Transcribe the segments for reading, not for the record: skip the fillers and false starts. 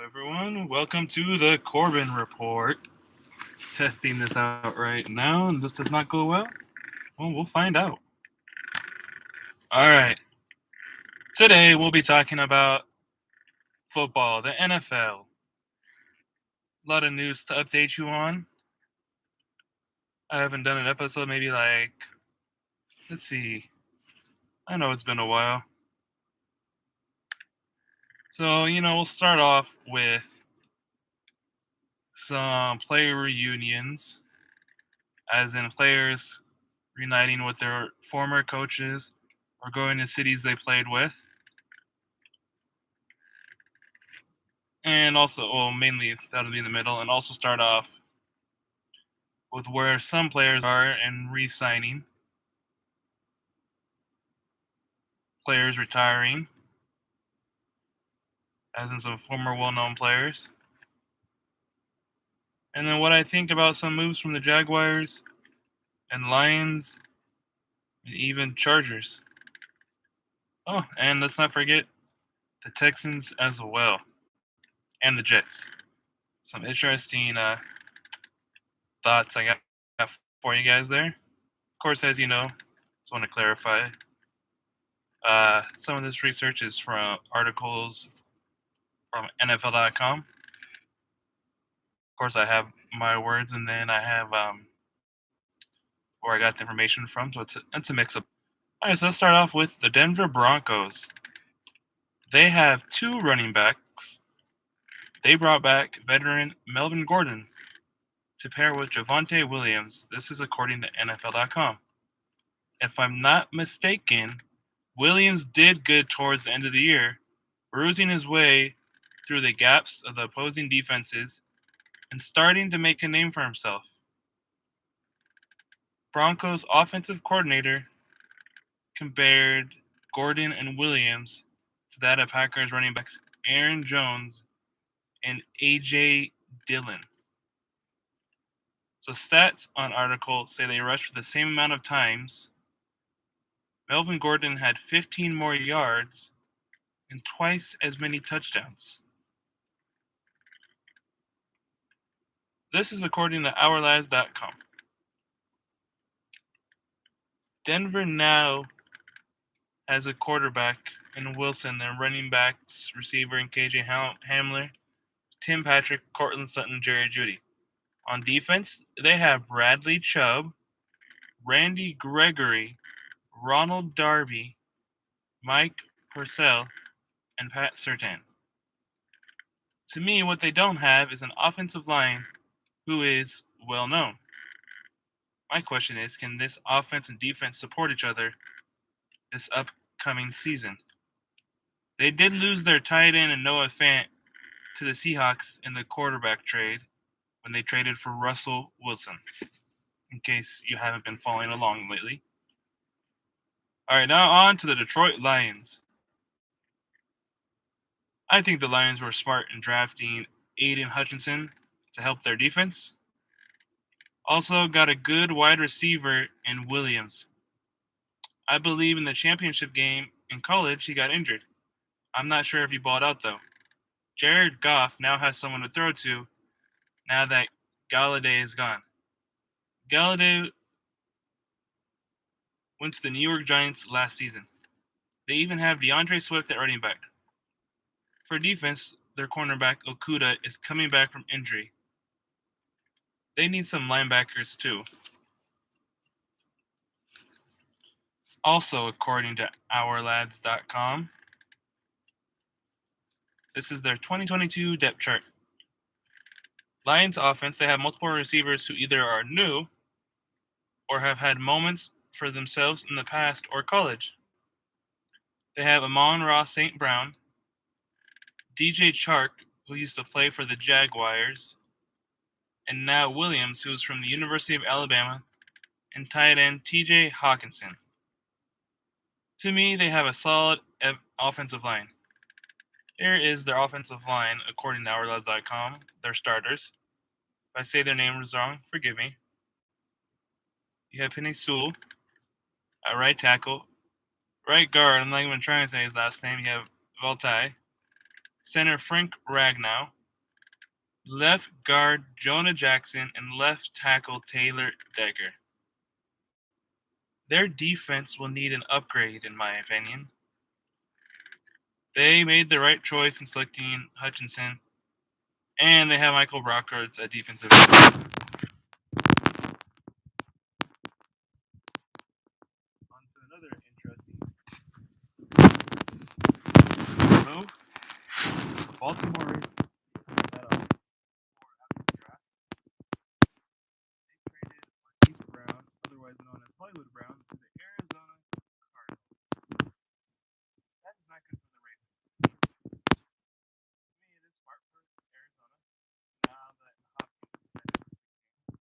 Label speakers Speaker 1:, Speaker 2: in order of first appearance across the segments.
Speaker 1: everyone. Welcome to the Corbin Report. Testing this out right now, and this does not go well. Well, we'll find out. All right. Today we'll be talking about football, the NFL. A lot of news to update you on. I haven't done an episode, maybe let's see. I know it's been a while. So, we'll start off with some player reunions, as in players reuniting with their former coaches or going to cities they played with. And also, mainly that'll be in the middle, and also start off with where some players are and re-signing, players retiring, as in some former well-known players. And then what I think about some moves from the Jaguars and Lions and even Chargers. Oh, and let's not forget the Texans as well, and the Jets. Some interesting thoughts I got for you guys there. Of course, as you know, just want to clarify. Some of this research is from articles from NFL.com. Of course, I have my words, and then I have where I got the information from. So it's a mix-up. All right, so let's start off with the Denver Broncos. They have two running backs. They brought back veteran Melvin Gordon to pair with Javonte Williams. This is according to NFL.com. If I'm not mistaken, Williams did good towards the end of the year, bruising his way through the gaps of the opposing defenses and starting to make a name for himself. Broncos offensive coordinator compared Gordon and Williams to that of Packers running backs Aaron Jones and A.J. Dillon. So stats on article say they rushed for the same amount of times. Melvin Gordon had 15 more yards and twice as many touchdowns. This is according to OurLives.com. Denver now has a quarterback in Wilson, their running backs, receiver in KJ Hamler, Tim Patrick, Cortland Sutton, Jerry Jeudy. On defense, they have Bradley Chubb, Randy Gregory, Ronald Darby, Mike Purcell, and Pat Surtain. To me, what they don't have is an offensive line who is well known. My question is, can this offense and defense support each other this upcoming season? They did lose their tight end and Noah Fant to the Seahawks in the quarterback trade when they traded for Russell Wilson, in case you haven't been following along lately. All right, now on to the Detroit Lions. I think the Lions were smart in drafting Aiden Hutchinson to help their defense. Also got a good wide receiver in Williams. I believe in the championship game in college he got injured. I'm not sure if he balled out though. Jared Goff now has someone to throw to now that Galladay is gone. Galladay went to the New York Giants last season. They even have DeAndre Swift at running back. For defense, their cornerback Okuda is coming back from injury. They need some linebackers too. Also, according to OurLads.com, this is their 2022 depth chart. Lions offense, they have multiple receivers who either are new or have had moments for themselves in the past or college. They have Amon-Ra St. Brown, DJ Chark, who used to play for the Jaguars, and now Williams, who is from the University of Alabama, and tight end TJ Hawkinson. To me, they have a solid offensive line. Here is their offensive line, according to OurLads.com, their starters. If I say their name is wrong, forgive me. You have Penny Sewell at right tackle. Right guard, I'm not even trying to say his last name. You have Valtai. center Frank Ragnow, left guard Jonah Jackson, and left tackle Taylor Decker. Their defense will need an upgrade, in my opinion. They made the right choice in selecting Hutchinson, and they have Michael Brockhart's at defensive end. On to another interesting move. The Baltimore Ravens had a for after the draft. They traded Marquise Brown, otherwise known as Hollywood Brown, to the Arizona Cardinals. That is not good for the Ravens. To me, it is smart for Arizona now that Hopkins is suspended. If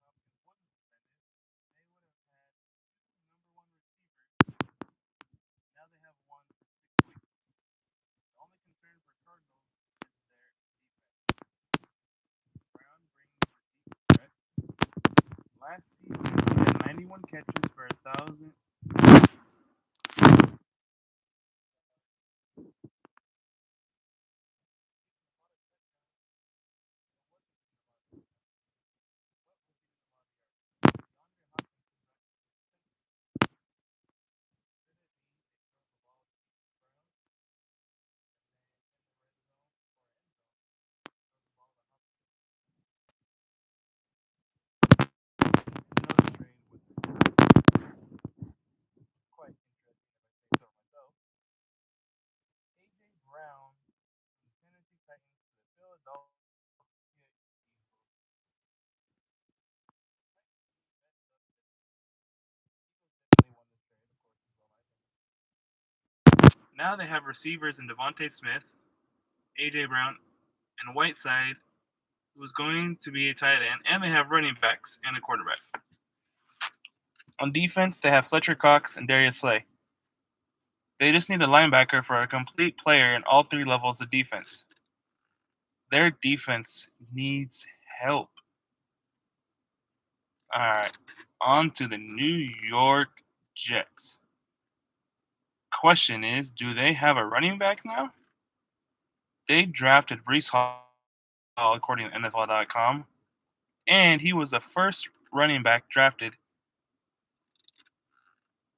Speaker 1: Hopkins wasn't suspended, they would have had two number one receivers. Now they have one for 6 weeks. The only concern for Cardinals is their defense. Brown brings a deep threat. Last season, he had 91 catches for 1,000. Another trade with quite interesting, if I say so myself. A.J. Brown from the Tennessee Titans to the Philadelphia Eagles. Definitely won this trade, of course, as well, Now they have receivers in Devontae Smith, A.J. Brown, and Whiteside, who's going to be a tight end, and they have running backs and a quarterback. On defense, they have Fletcher Cox and Darius Slay. They just need a linebacker for a complete player in all three levels of defense. Their defense needs help. All right, on to the New York Jets. Question is, do they have a running back now? They drafted Breece Hall, according to NFL.com, and he was the first running back drafted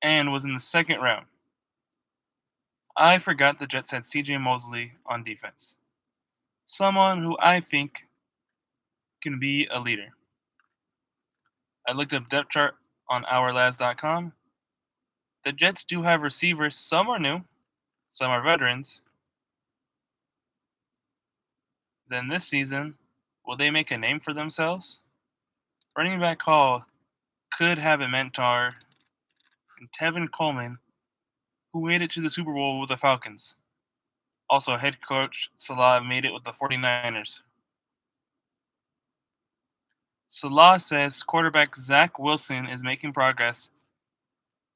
Speaker 1: and was in the second round. I forgot the Jets had C.J. Mosley on defense. Someone who I think can be a leader. I looked up depth chart on OurLads.com. The Jets do have receivers. Some are new, some are veterans. Then this season, will they make a name for themselves? Running back Hall could have a mentor in Tevin Coleman, who made it to the Super Bowl with the Falcons. Also, head coach Salah made it with the 49ers. Salah says quarterback Zach Wilson is making progress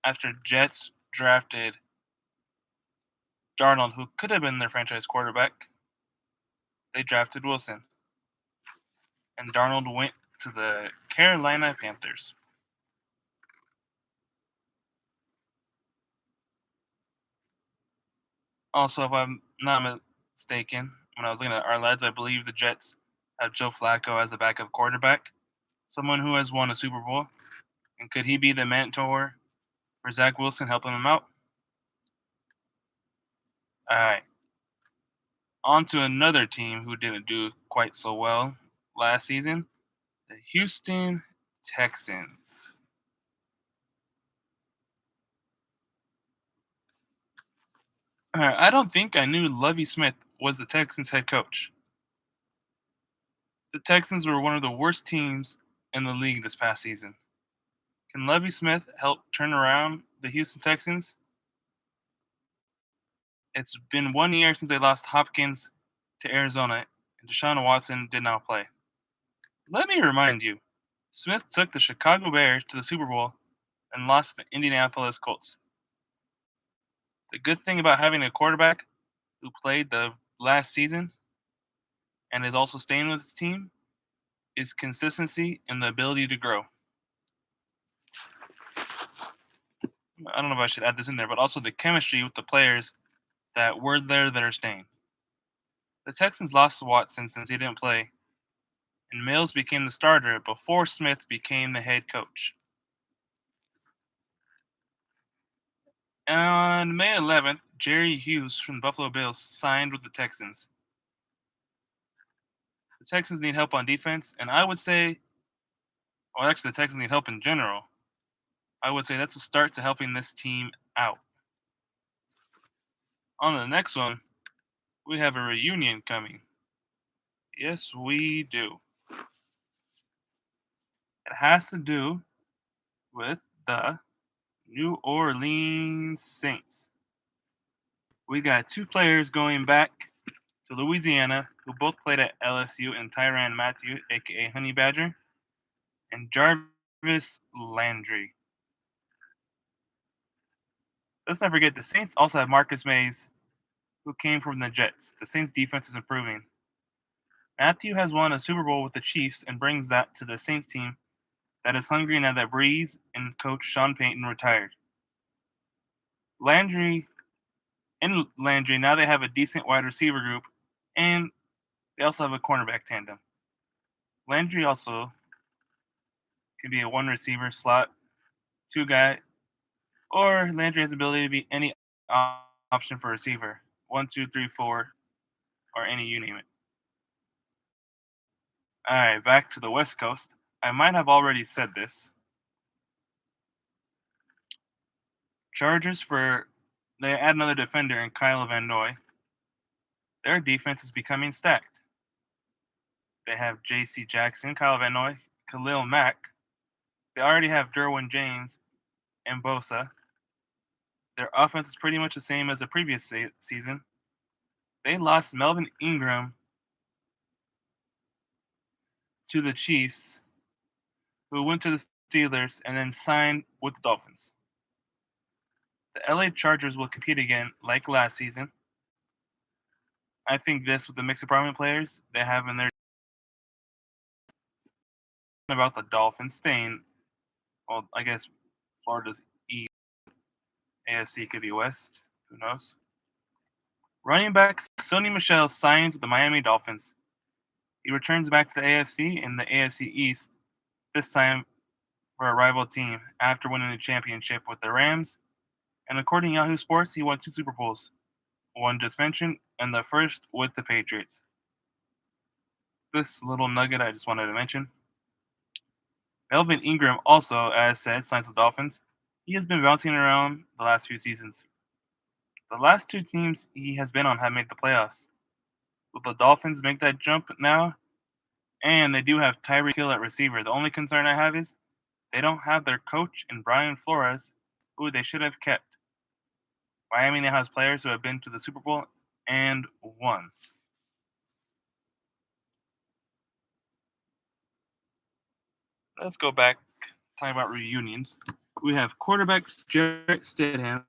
Speaker 1: after Jets drafted Darnold, who could have been their franchise quarterback. They drafted Wilson. And Darnold went to the Carolina Panthers. Also, if I'm not mistaken, when I was looking at our lads, I believe the Jets have Joe Flacco as the backup quarterback, someone who has won a Super Bowl. And could he be the mentor for Zach Wilson, helping him out? All right. On to another team who didn't do quite so well last season, the Houston Texans. All right, I don't think I knew Lovie Smith was the Texans head coach. The Texans were one of the worst teams in the league this past season. Can Lovie Smith help turn around the Houston Texans? It's been 1 year since they lost Hopkins to Arizona, and Deshaun Watson did not play. Let me remind you, Smith took the Chicago Bears to the Super Bowl and lost to the Indianapolis Colts. The good thing about having a quarterback who played the last season and is also staying with the team is consistency and the ability to grow. I don't know if I should add this in there, but also the chemistry with the players that were there that are staying. The Texans lost Watson since he didn't play, and Mills became the starter before Smith became the head coach. On May 11th, Jerry Hughes from the Buffalo Bills signed with the Texans. The Texans need help on defense, and I would say, well, actually, the Texans need help in general. I would say that's a start to helping this team out. On to the next one, we have a reunion coming. Yes, we do. It has to do with the New Orleans Saints. We got two players going back to Louisiana who both played at LSU, and Tyrann Mathieu, aka Honey Badger, and Jarvis Landry. Let's not forget the Saints also have Marcus Mays, who came from the Jets. The Saints defense is improving. Matthew has won a Super Bowl with the Chiefs and brings that to the Saints team that is hungry now that Breeze and coach Sean Payton retired. Landry, now they have a decent wide receiver group, and they also have a cornerback tandem. Landry also can be a one receiver slot, two guy, or Landry has the ability to be any option for receiver. 1, 2, 3, 4, or any, you name it. Alright, back to the West Coast. I might have already said this. Chargers they add another defender in Kyle Van Noy. Their defense is becoming stacked. They have J.C. Jackson, Kyle Van Noy, Khalil Mack. They already have Derwin James and Bosa. Their offense is pretty much the same as the previous season. They lost Melvin Ingram to the Chiefs, who went to the Steelers and then signed with the Dolphins. The LA Chargers will compete again like last season. I think this with the mix of prominent players they have in their about the Dolphins staying, well, I guess Florida's East, AFC could be West, who knows. Running back Sony Michel signs with the Miami Dolphins. He returns back to the AFC in the AFC East, this time for a rival team after winning the championship with the Rams. And according to Yahoo Sports, he won 2 Super Bowls, one just mentioned, and the first with the Patriots. This little nugget I just wanted to mention. Melvin Ingram also, as said, signs with the Dolphins. He has been bouncing around the last few seasons. The last 2 teams he has been on have made the playoffs. Will the Dolphins make that jump now? And they do have Tyreek Hill at receiver. The only concern I have is they don't have their coach in Brian Flores, who they should have kept. Miami now has players who have been to the Super Bowl and won. Let's go back, talking about reunions. We have quarterback Jarrett Stidham,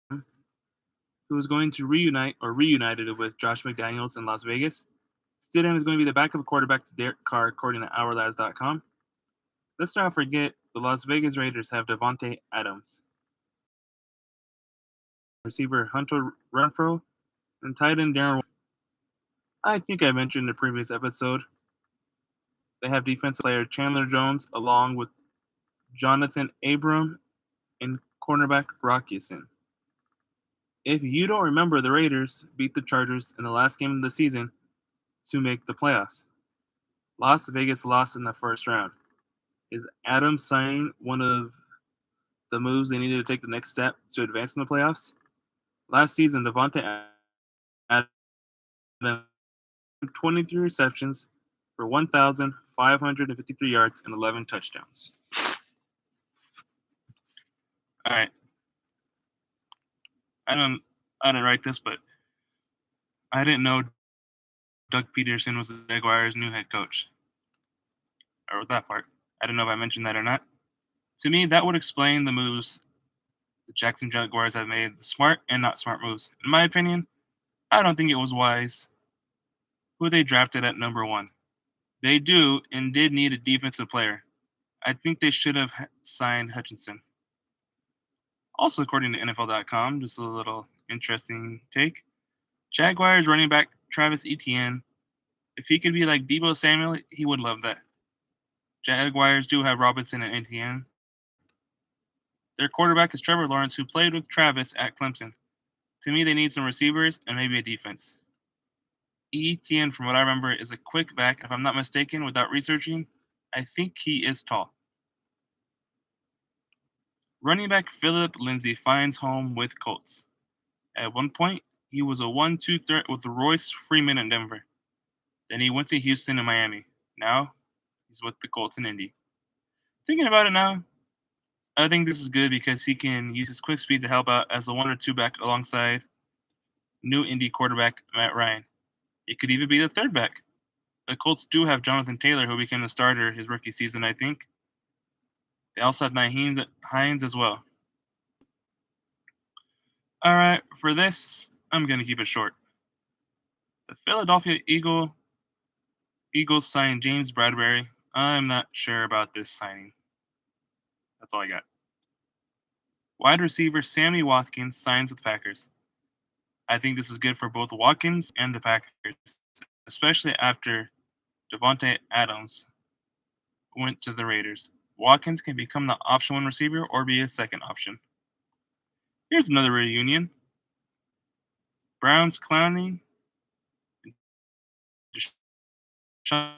Speaker 1: who is going to reunited with Josh McDaniels in Las Vegas. Stidham is going to be the backup quarterback to Derek Carr, according to OurLads.com. Let's not forget the Las Vegas Raiders have Devontae Adams, receiver Hunter Renfrow, and tight end Darren. I think I mentioned in the previous episode. They have defensive player Chandler Jones along with Jonathan Abram and cornerback Brock Yassin. If you don't remember, the Raiders beat the Chargers in the last game of the season to make the playoffs. Las Vegas lost in the first round. Is Adams signing one of the moves they needed to take the next step to advance in the playoffs? Last season, Devontae Adams 23 receptions for 1,553 yards and 11 touchdowns. All right. I didn't write this, but I didn't know Doug Peterson was the Jaguars' new head coach. I wrote that part. I don't know if I mentioned that or not. To me, that would explain the moves the Jackson Jaguars have made, the smart and not smart moves. In my opinion, I don't think it was wise who they drafted at number 1. They do and did need a defensive player. I think they should have signed Hutchinson. Also, according to NFL.com, just a little interesting take, Jaguars running back Travis Etienne. If he could be like Debo Samuel, he would love that. Jaguars do have Robinson and Etienne. Their quarterback is Trevor Lawrence, who played with Travis at Clemson. To me, they need some receivers and maybe a defense. Etienne, from what I remember, is a quick back. If I'm not mistaken, without researching, I think he is tall. Running back Philip Lindsay finds home with Colts. At one point, he was a 1-2 threat with Royce Freeman in Denver. Then he went to Houston and Miami. Now, he's with the Colts in Indy. Thinking about it now, I think this is good because he can use his quick speed to help out as the 1 or 2 back alongside new Indy quarterback Matt Ryan. It could even be the third back. The Colts do have Jonathan Taylor, who became the starter his rookie season, I think. They also have Nyheim Hines as well. All right, for this, I'm going to keep it short. The Philadelphia Eagles signed James Bradbury. I'm not sure about this signing. That's all I got. Wide receiver Sammy Watkins signs with Packers. I think this is good for both Watkins and the Packers, especially after Devontae Adams went to the Raiders. Watkins can become the option one receiver or be a second option. Here's another reunion. Browns Clowney. I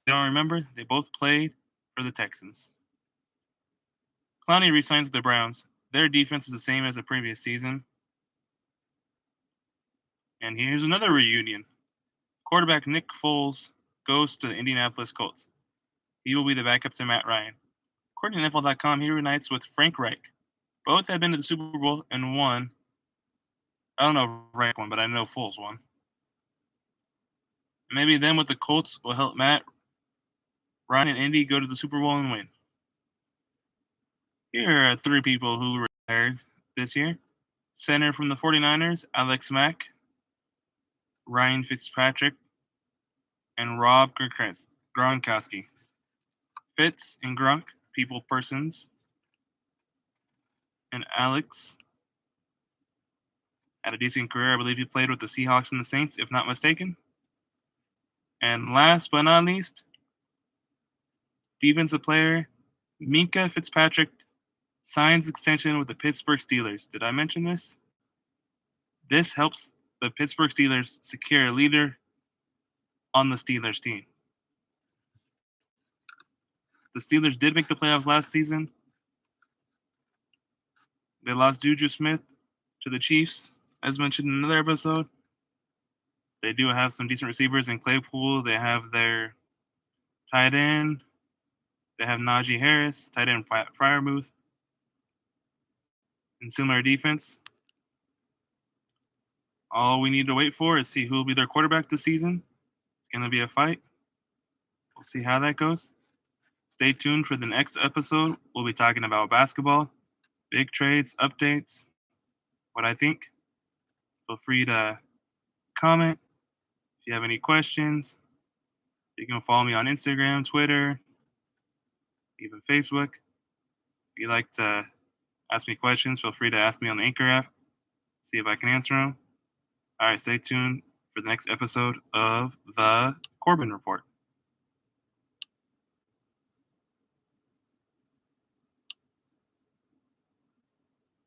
Speaker 1: don't remember. They both played for the Texans. Clowney resigns with the Browns. Their defense is the same as the previous season. And here's another reunion. Quarterback Nick Foles goes to the Indianapolis Colts. He will be the backup to Matt Ryan. According to NFL.com, he reunites with Frank Reich. Both have been to the Super Bowl and won. I don't know if Reich won, but I know Foles won. Maybe them with the Colts will help Matt Ryan and Indy go to the Super Bowl and win. Here are 3 people who retired this year. Center from the 49ers, Alex Mack, Ryan Fitzpatrick, and Rob Gronkowski. Fitz and Gronk, people, persons. And Alex had a decent career. I believe he played with the Seahawks and the Saints, if not mistaken. And last but not least, defensive player Minkah Fitzpatrick signs extension with the Pittsburgh Steelers. Did I mention this? This helps the Pittsburgh Steelers secure a leader on the Steelers team. The Steelers did make the playoffs last season. They lost Juju Smith to the Chiefs, as mentioned in another episode. They do have some decent receivers in Claypool. They have their tight end. They have Najee Harris, tight end Freiermuth. And similar defense. All we need to wait for is see who will be their quarterback this season. It's going to be a fight. We'll see how that goes. Stay tuned for the next episode. We'll be talking about basketball, big trades, updates, what I think. Feel free to comment if you have any questions. You can follow me on Instagram, Twitter, even Facebook. If you'd like to ask me questions, feel free to ask me on the Anchor app. See if I can answer them. All right, stay tuned for the next episode of The Corbin Report.